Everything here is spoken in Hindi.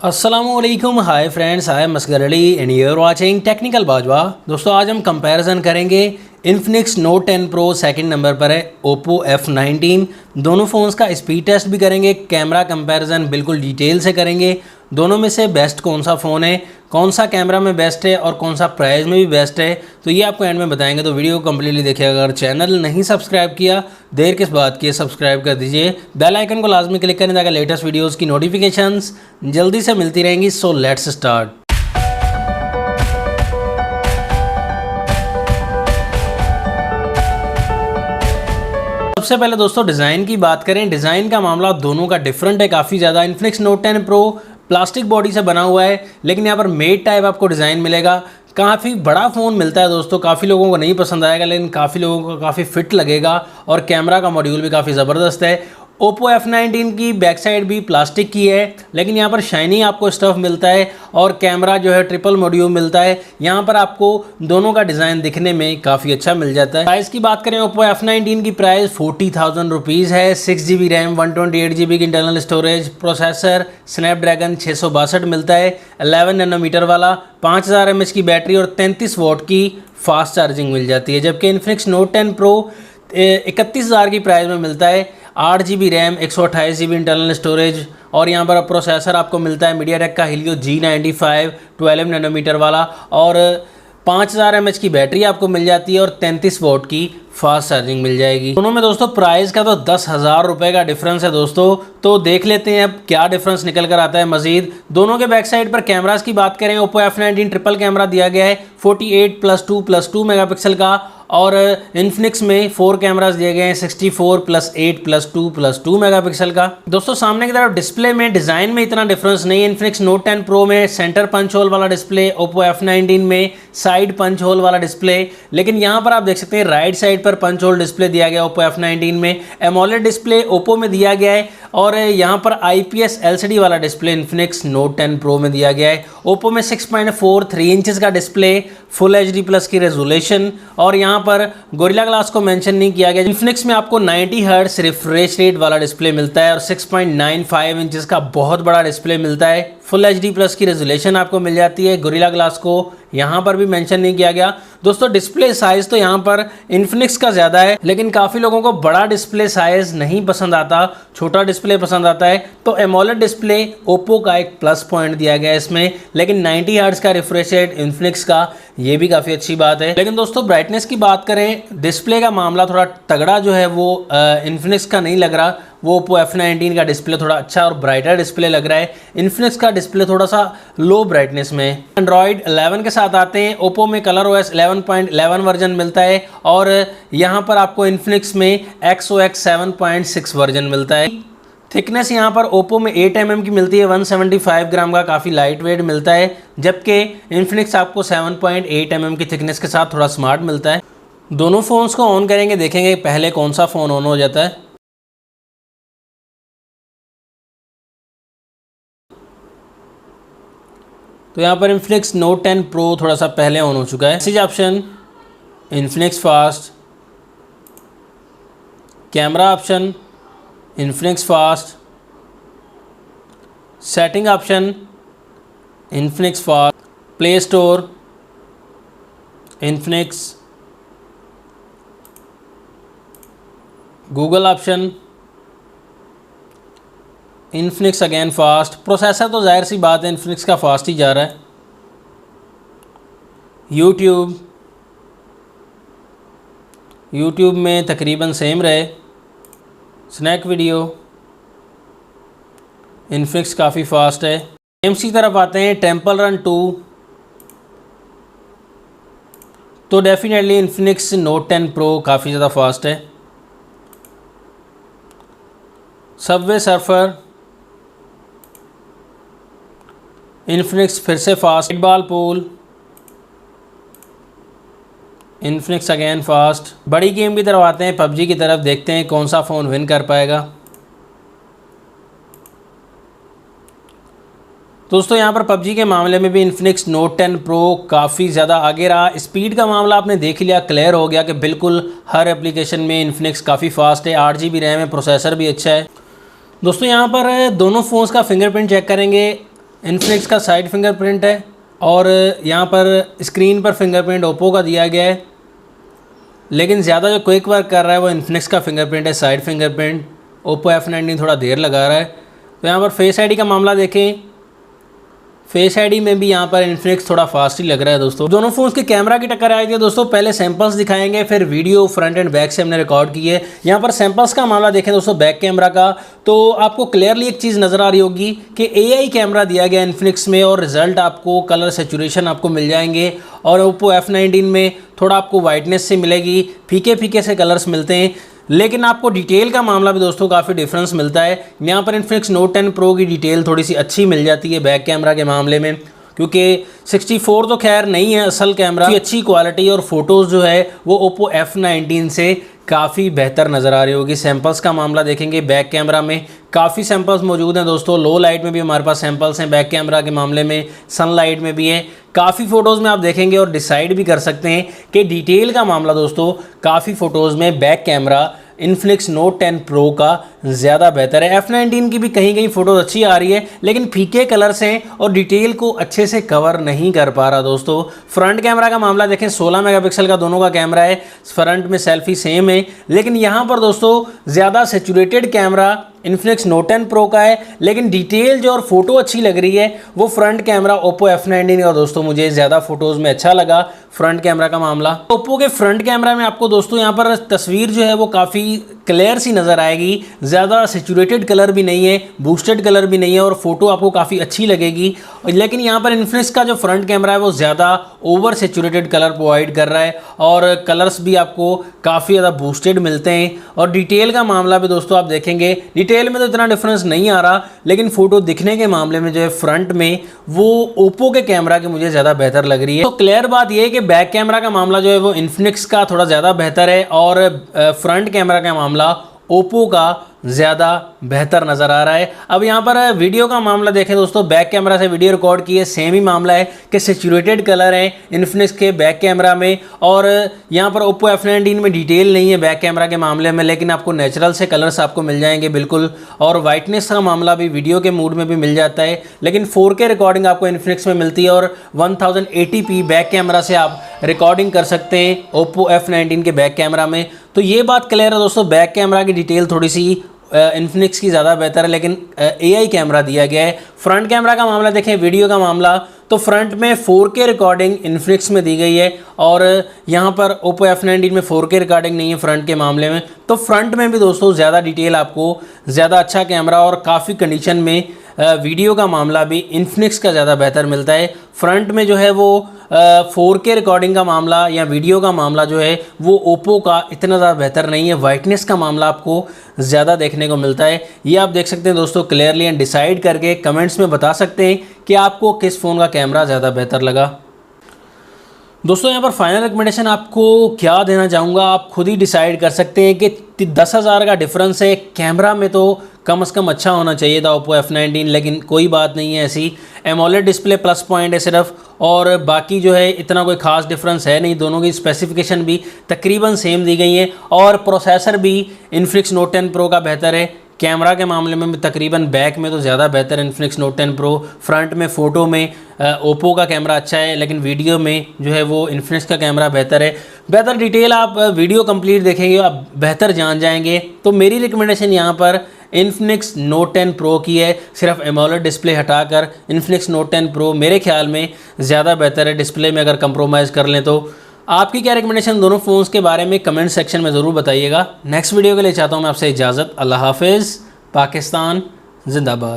अस्सलामुअलैकुम, hi friends, I am Asgar Ali and you are watching technical Bajwa. दोस्तों आज हम कंपैरिजन करेंगे Infinix note 10 pro second number पर है, ओप्पो F19। दोनों फ़ोन्स का स्पीड टेस्ट भी करेंगे, कैमरा कंपैरिजन बिल्कुल डिटेल से करेंगे। दोनों में से बेस्ट कौन सा फ़ोन है, कौन सा कैमरा में बेस्ट है और कौन सा प्राइस में भी बेस्ट है, तो ये आपको एंड में बताएंगे। तो वीडियो को कम्प्लीटली देखिएगा। अगर चैनल नहीं सब्सक्राइब किया, देर किस बात की है, सब्सक्राइब कर दीजिए। बेल आइकन को लाजमी क्लिक करें ताकि लेटेस्ट वीडियोज़ की नोटिफिकेशंस जल्दी से मिलती रहेंगी। So let's start. सबसे पहले दोस्तों डिज़ाइन की बात करें। डिज़ाइन का मामला दोनों का डिफरेंट है काफ़ी ज़्यादा। Infinix note 10 pro plastic body से बना हुआ है, लेकिन यहाँ पर मेड टाइप आपको डिज़ाइन मिलेगा। काफ़ी बड़ा फ़ोन मिलता है दोस्तों, काफ़ी लोगों को नहीं पसंद आएगा, लेकिन काफ़ी लोगों को काफ़ी फिट लगेगा और कैमरा का मॉड्यूल भी काफ़ी ज़बरदस्त है। ओप्पो F19 की बैक साइड भी प्लास्टिक की है, लेकिन यहाँ पर शाइनी आपको स्टफ़ मिलता है और कैमरा जो है ट्रिपल मॉड्यूल मिलता है। यहाँ पर आपको दोनों का डिज़ाइन दिखने में काफ़ी अच्छा मिल जाता है। प्राइस की बात करें, ओप्पो F19 की प्राइस 40,000 रुपीज़ है। 6GB रैम, 128GB की इंटरनल स्टोरेज, प्रोसेसर स्नैपड्रैगन 662 मिलता है, 11 नैनोमीटर वाला, 5000 mAh की बैटरी और 33 वॉट की फास्ट चार्जिंग मिल जाती है। जबकि इन्फिनिक्स नोट 10 प्रो 31,000 की प्राइस में मिलता है, 8GB RAM, 128GB internal storage और यहाँ पर प्रोसेसर आपको मिलता है मीडियाटेक का हीलियो G95 12 नैनोमीटर वाला और 5000 mAh की बैटरी आपको मिल जाती है और 33 वॉट की फास्ट चार्जिंग मिल जाएगी। दोनों में दोस्तों प्राइस का तो 10,000 रुपये का डिफरेंस है दोस्तों। तो देख लेते हैं अब क्या डिफरेंस निकल कर आता है मजीद। दोनों के बैक साइड पर कैमरास की बात करें, ओप्पो F19 ट्रिपल कैमरा दिया गया है 48+2+2 मेगापिक्सल का और इन्फिनिक्स में 4 कैमरास दिए गए हैं 64+8+2+2 मेगापिक्सल का। दोस्तों सामने की तरफ डिस्प्ले में डिज़ाइन में इतना डिफरेंस नहीं है। इन्फिनिक्स नोट 10 प्रो में सेंटर पंच होल वाला डिस्प्ले, ओप्पो F19 में साइड पंच होल वाला डिस्प्ले, लेकिन यहाँ पर आप देख सकते हैं राइट साइड पर पंच होल डिस्प्ले दिया गया ओप्पो F19 में। एमोलेड डिस्प्ले ओप्पो में दिया गया है और यहाँ पर IPS LCD वाला डिस्प्ले इन्फिनिक्स नोट 10 प्रो में दिया गया है। ओप्पो में 6.43 इंचेस का डिस्प्ले, फुल HD+ की रेजोल्यूशन और यहाँ पर गोरिल्ला ग्लास को मेंशन नहीं किया गया। इन्फिनिक्स में आपको 90 हर्ट्ज रिफ्रेश रेट वाला डिस्प्ले मिलता है और 6.95 इंचेस का बहुत बड़ा डिस्प्ले मिलता है। फुल HD+ की रेजोल्यूशन आपको मिल जाती है। गोरिल्ला ग्लास को यहाँ पर भी मेंशन नहीं किया गया। दोस्तों डिस्प्ले साइज़ तो यहाँ पर इन्फिनिक्स का ज़्यादा है, लेकिन काफ़ी लोगों को बड़ा डिस्प्ले साइज़ नहीं पसंद आता, छोटा डिस्प्ले पसंद आता है। तो एमोलेड डिस्प्ले ओप्पो का एक प्लस पॉइंट दिया गया है इसमें, लेकिन 90 हर्ट्ज का रिफ्रेश रेट इन्फिनिक्स का, ये भी काफ़ी अच्छी बात है। लेकिन दोस्तों ब्राइटनेस की बात करें, डिस्प्ले का मामला थोड़ा तगड़ा जो है वो इन्फिनिक्स का नहीं लग रहा। वो ओप्पो F19 का डिस्प्ले थोड़ा अच्छा और ब्राइटर डिस्प्ले लग रहा है। इन्फिनिक्स का डिस्प्ले थोड़ा सा लो ब्राइटनेस में। एंड्रॉयड 11 के साथ आते हैं। ओप्पो में ColorOS 11.11 वर्जन मिलता है और यहाँ पर आपको इन्फिनिक्स में XOX 7.6 वर्जन मिलता है। थिकनेस यहाँ पर ओप्पो में 8 mm की मिलती है, 175 ग्राम का, काफ़ी लाइट वेट मिलता है। जबकि इन्फिनिक्स आपको 7.8 mm की थिकनेस के साथ थोड़ा स्मार्ट मिलता है। दोनों फ़ोन्स को ऑन करेंगे, देखेंगे पहले कौन सा फ़ोन ऑन हो जाता है। तो यहाँ पर इन्फिनिक्स नोट 10 प्रो थोड़ा सा पहले ऑन हो चुका है। Message option, Infinix fast, camera option, Infinix fast, setting option, Infinix fast, play store, Infinix, Google option, Infinix again fast. Processor तो जाहिर सी बात है इन्फिनिक्स का फास्ट ही जा रहा है। यूट्यूब में तकरीबन सेम रहे। स्नैक वीडियो, इन्फिनिक्स काफ़ी फास्ट है। गेम्स की तरफ आते हैं, टेम्पल रन 2 तो डेफिनेटली इन्फिनिक्स नोट 10 प्रो काफ़ी ज़्यादा फास्ट है। सबवे सर्फर, इन्फिनिक्स फिर से fast. Ball pool, Infinix again fast. बड़ी गेम की तरफ आते हैं, PUBG की तरफ, देखते हैं कौन सा फ़ोन विन कर पाएगा। दोस्तों यहाँ पर PUBG के मामले में भी इन्फिनिक्स नोट 10 प्रो काफ़ी ज़्यादा आगे रहा। स्पीड का मामला आपने देख लिया, क्लियर हो गया कि बिल्कुल हर एप्लीकेशन में इन्फिनिक्स काफ़ी फास्ट है। 8GB रैम है, प्रोसेसर भी अच्छा है। दोस्तों यहाँ पर दोनों फ़ोन्स का फिंगरप्रिंट चेक करेंगे। इन्फिनिक्स का साइड फिंगरप्रिंट है और यहाँ पर स्क्रीन पर फिंगरप्रिंट ओप्पो का दिया गया है, लेकिन ज़्यादा जो क्विक वर्क कर रहा है वो इन्फिनिक्स का फिंगरप्रिंट है, साइड फिंगरप्रिंट। ओप्पो F19 थोड़ा देर लगा रहा है। तो यहाँ पर फेस आईडी का मामला देखें, फेस आईडी में भी यहाँ पर इन्फिनिक्स थोड़ा फास्ट ही लग रहा है दोस्तों। दोनों फोन्स की कैमरा की टक्कर आई थी दोस्तों। पहले सैंपल्स दिखाएंगे, फिर वीडियो फ्रंट एंड बैक से हमने रिकॉर्ड की है। यहाँ पर सैंपल्स का मामला देखें दोस्तों बैक कैमरा का, तो आपको क्लियरली एक चीज़ नज़र आ रही होगी कि AI कैमरा दिया गया इन्फिनिक्स में और रिजल्ट आपको कलर सेचुरेशन आपको मिल जाएंगे। और ओप्पो F19 में थोड़ा आपको वाइटनेस से मिलेगी, फीके फीके से कलर्स मिलते हैं, लेकिन आपको डिटेल का मामला भी दोस्तों काफ़ी डिफरेंस मिलता है। यहाँ पर इन्फिनिक्स नोट 10 प्रो की डिटेल थोड़ी सी अच्छी मिल जाती है बैक कैमरा के मामले में, क्योंकि 64 तो खैर नहीं है असल कैमरा की अच्छी क्वालिटी, और फोटोज़ जो है वो ओप्पो F19 से काफ़ी बेहतर नज़र आ रही होगी। सैंपल्स का मामला देखेंगे बैक कैमरा में काफ़ी सैंपल्स मौजूद हैं दोस्तों। लो लाइट में भी हमारे पास सैंपल्स हैं बैक कैमरा के मामले में, सनलाइट में भी है। काफ़ी फ़ोटोज़ में आप देखेंगे और डिसाइड भी कर सकते हैं कि डिटेल का मामला दोस्तों काफ़ी फ़ोटोज़ में back camera Infinix note 10 pro का ज़्यादा बेहतर है। F19 की भी कहीं कहीं फ़ोटोज़ अच्छी आ रही है, लेकिन फीके कलर्स हैं और डिटेल को अच्छे से कवर नहीं कर पा रहा दोस्तों। फ्रंट कैमरा का मामला देखें, 16 मेगापिक्सल का दोनों का कैमरा है, फ्रंट में सेल्फी सेम है, लेकिन यहाँ पर दोस्तों ज़्यादा saturated camera Infinix note 10 pro का है, लेकिन डिटेल जो और फोटो अच्छी लग रही है वो फ्रंट कैमरा ओप्पो F19 का दोस्तों मुझे ज़्यादा फोटोज़ में अच्छा लगा फ्रंट कैमरा का मामला। ओप्पो के फ्रंट कैमरा में आपको दोस्तों यहाँ पर तस्वीर जो है वो काफ़ी क्लियर सी नज़र आएगी, ज़्यादा सेचुरेटेड कलर भी नहीं है, बूस्टेड कलर भी नहीं है, और फोटो आपको काफ़ी अच्छी लगेगी। लेकिन यहाँ पर इन्फिनिक्स का जो फ्रंट कैमरा है वो ज़्यादा ओवर सेचुरेटेड कलर प्रोवाइड कर रहा है और कलर्स भी आपको काफ़ी ज़्यादा बूस्टेड मिलते हैं। और डिटेल का मामला भी दोस्तों आप देखेंगे, डिटेल में तो इतना डिफरेंस नहीं आ रहा, लेकिन फोटो दिखने के मामले में जो है फ्रंट में वो ओप्पो के कैमरा की मुझे ज़्यादा बेहतर लग रही है। तो क्लियर बात यह है कि बैक कैमरा का मामला जो है वो इन्फिनिक्स का थोड़ा ज़्यादा बेहतर है और फ्रंट कैमरा का मामला ओप्पो का ज़्यादा बेहतर नज़र आ रहा है। अब यहाँ पर वीडियो का मामला देखें दोस्तों, बैक कैमरा से वीडियो रिकॉर्ड की है, सेम ही मामला है कि सेचुरेटेड कलर है इन्फिनिक्स के बैक कैमरा में, और यहाँ पर ओप्पो F19 में डिटेल नहीं है बैक कैमरा के मामले में, लेकिन आपको नेचुरल से कलर्स आपको मिल जाएंगे बिल्कुल। और वाइटनेस का मामला भी वीडियो के मूड में भी मिल जाता है, लेकिन 4K रिकॉर्डिंग आपको इन्फिनिक्स में मिलती है और 1080p बैक कैमरा से आप रिकॉर्डिंग कर सकते हैं ओप्पो F19 के बैक कैमरा में। तो ये बात क्लियर है दोस्तों, बैक कैमरा की डिटेल थोड़ी सी इन्फिनिक्स की ज़्यादा बेहतर है, लेकिन AI कैमरा दिया गया है। फ्रंट कैमरा का मामला देखें, वीडियो का मामला, तो फ्रंट में 4K रिकॉर्डिंग इन्फिनिक्स में दी गई है और यहाँ पर ओप्पो F19 में 4K रिकॉर्डिंग नहीं है फ्रंट के मामले में। तो फ्रंट में भी दोस्तों ज़्यादा डिटेल आपको, ज़्यादा अच्छा कैमरा और काफ़ी कंडीशन में वीडियो का मामला भी इन्फिनिक्स का ज़्यादा बेहतर मिलता है। फ्रंट में जो है वो 4K रिकॉर्डिंग का मामला या वीडियो का मामला जो है वो ओप्पो का इतना ज़्यादा बेहतर नहीं है। वाइटनेस का मामला आपको ज़्यादा देखने को मिलता है। ये आप देख सकते हैं दोस्तों क्लियरली, एंड डिसाइड करके कमेंट्स में बता सकते हैं कि आपको किस फ़ोन का कैमरा ज़्यादा बेहतर लगा। दोस्तों यहाँ पर फाइनल रिकमेंडेशन आपको क्या देना चाहूँगा, आप खुद ही डिसाइड कर सकते हैं कि 10,000 का डिफरेंस है, कैमरा में तो कम से कम अच्छा होना चाहिए था ओप्पो F19, लेकिन कोई बात नहीं है ऐसी। एमोलेड डिस्प्ले प्लस पॉइंट है सिर्फ, और बाकी जो है इतना कोई ख़ास डिफरेंस है नहीं। दोनों की स्पेसिफिकेशन भी तकरीबन सेम दी गई हैं और प्रोसेसर भी इन्फिनिक्स नोट 10 प्रो का बेहतर है। कैमरा के मामले में तकरीबन बैक में तो ज़्यादा बेहतर है इन्फिनिक्स नोट 10 प्रो। फ्रंट में फ़ोटो में ओप्पो का कैमरा अच्छा है, लेकिन वीडियो में जो है वो इन्फिनिक्स का कैमरा बेहतर है। बेहतर डिटेल आप वीडियो कंप्लीट देखेंगे आप बेहतर जान जाएंगे। तो मेरी रिकमेंडेशन यहाँ पर इन्फिनिक्स नोट 10 प्रो की है, सिर्फ एमोलेड डिस्प्ले हटाकर इन्फिनिक्स नोट 10 प्रो मेरे ख्याल में ज़्यादा बेहतर है। डिस्प्ले में अगर कंप्रोमाइज़ कर लें तो आपकी क्या रिकमेंडेशन दोनों फ़ोन्स के बारे में कमेंट सेक्शन में ज़रूर बताइएगा। नेक्स्ट वीडियो के लिए चाहता हूँ मैं आपसे इजाज़त। अल्लाह हाफिज़। पाकिस्तान जिंदाबाद।